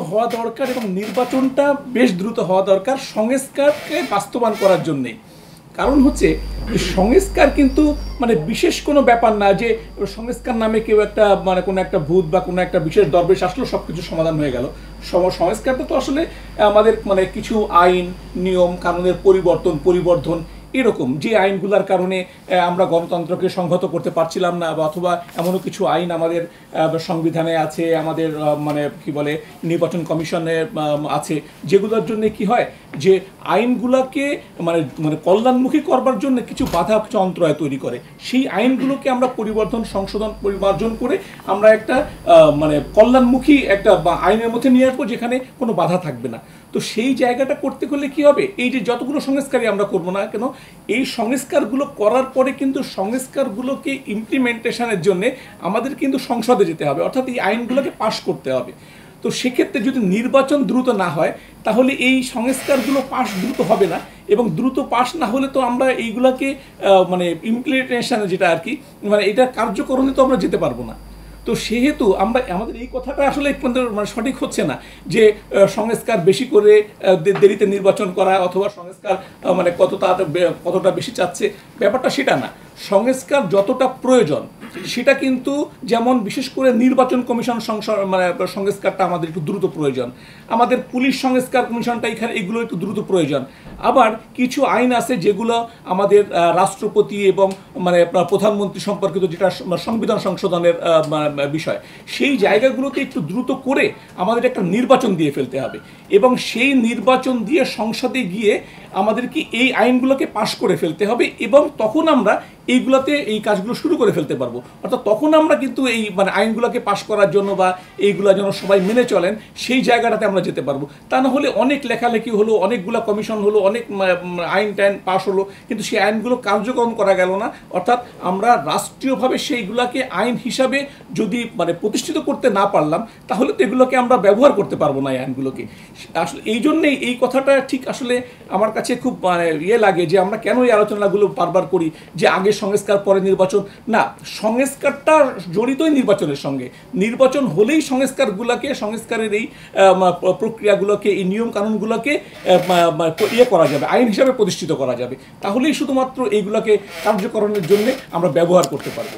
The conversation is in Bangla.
হওয়া দরকার এবং নির্বাচনটা বেশ দ্রুত হওয়া দরকার সংস্কারকে বাস্তবায়ন করার জন্যে। কারণ হচ্ছে সংস্কার কিন্তু মানে বিশেষ কোনো ব্যাপার না যে সংস্কার নামে কেউ একটা মানে কোনো একটা ভূত বা কোনো একটা বিশেষ দরবেশ আসলেও সব কিছু সমাধান হয়ে গেল। সংস্কারটা তো আসলে আমাদের মানে কিছু আইন নিয়ম কানুনের পরিবর্ধন এরকম যে আইনগুলোর কারণে আমরা গণতন্ত্রকে সংহত করতে পারছিলাম না, বা অথবা এমনও কিছু আইন আমাদের সংবিধানে আছে, আমাদের মানে কি বলে নির্বাচন কমিশনে আছে, যেগুলোর জন্য কি হয় যে আইনগুলোকে মানে মানে কল্যাণমুখী করবার জন্য কিছু বাধা কিছু অন্তরায় তৈরি করে। সেই আইনগুলোকে আমরা পরিমার্জন করে আমরা একটা মানে কল্যাণমুখী একটা আইনের মধ্যে নিয়ে আসবো যেখানে কোনো বাধা থাকবে না। তো সেই জায়গাটা করতে হলে কি হবে, এই যে যতগুলো সংস্কারই আমরা করবো না কেন, এই সংস্কারগুলো করার পরে কিন্তু সংস্কারগুলোকে ইমপ্লিমেন্টেশনের জন্য আমাদের কিন্তু সংসদে যেতে হবে, অর্থাৎ এই আইনগুলোকে পাশ করতে হবে। তো সেক্ষেত্রে যদি নির্বাচন দ্রুত না হয় তাহলে এই সংস্কারগুলো পাশ দ্রুত হবে না, এবং দ্রুত পাশ না হলে তো আমরা এইগুলোকে মানে ইমপ্লিমেন্টেশনে যেটা আর কি মানে এটা কার্যকরণে তো আমরা যেতে পারবো না। তো সেহেতু আমরা আমাদের এই কথাটা আসলে মানে সঠিক হচ্ছে না যে সংস্কার বেশি করে দেরিতে নির্বাচন করা অথবা সংস্কার মানে কতটা বেশি চাচ্ছে, ব্যাপারটা সেটা না। সংস্কার যতটা প্রয়োজন সেটা কিন্তু যেমন বিশেষ করে নির্বাচন কমিশন মানে সংস্কারটা আমাদের একটু দ্রুত প্রয়োজন, আমাদের পুলিশ সংস্কার কমিশনটা এগুলো একটু দ্রুত প্রয়োজন। আবার কিছু আইন আছে যেগুলো আমাদের রাষ্ট্রপতি এবং মানে প্রধানমন্ত্রী সম্পর্কিত যেটা সংবিধান সংশোধনের বিষয়, সেই জায়গাগুলোতে একটু দ্রুত করে আমাদের একটা নির্বাচন দিয়ে ফেলতে হবে, এবং সেই নির্বাচন দিয়ে সংসদে গিয়ে আমাদেরকে এই আইনগুলোকে পাশ করে ফেলতে হবে, এবং তখন আমরা এইগুলোতে এই কাজগুলো শুরু করে ফেলতে পারবো। অর্থাৎ তখন আমরা কিন্তু এই মানে আইনগুলোকে পাশ করার জন্য বা এইগুলো যেন সবাই মেনে চলেন সেই জায়গাটাতে আমরা যেতে পারবো। তা না হলে অনেক লেখালেখি হলো, অনেকগুলো কমিশন হলো, অনেক আইন টাইন পাশ হলো, কিন্তু সেই আইনগুলো কার্যক্রম করা গেল না। অর্থাৎ আমরা রাষ্ট্রীয়ভাবে সেইগুলোকে আইন হিসাবে যদি মানে প্রতিষ্ঠিত করতে না পারলাম তাহলে তো এগুলোকে আমরা ব্যবহার করতে পারবো না এই আইনগুলোকে। আসলে এই জন্যেই এই কথাটা ঠিক আসলে আমার কাছে খুব মানে লাগে যে আমরা কেন এই আলোচনাগুলো বারবার করি যে আগে সংস্কার পরে নির্বাচন না, সংস্কারটা জড়িতই নির্বাচনের সঙ্গে। নির্বাচন হলেই সংস্কারের এই প্রক্রিয়াগুলোকে এই নিয়ম কানুনগুলোকে করা যাবে, আইন হিসাবে প্রতিষ্ঠিত করা যাবে, তাহলেই শুধুমাত্র এইগুলোকে কার্যকরণের জন্য আমরা ব্যবহার করতে পারবো।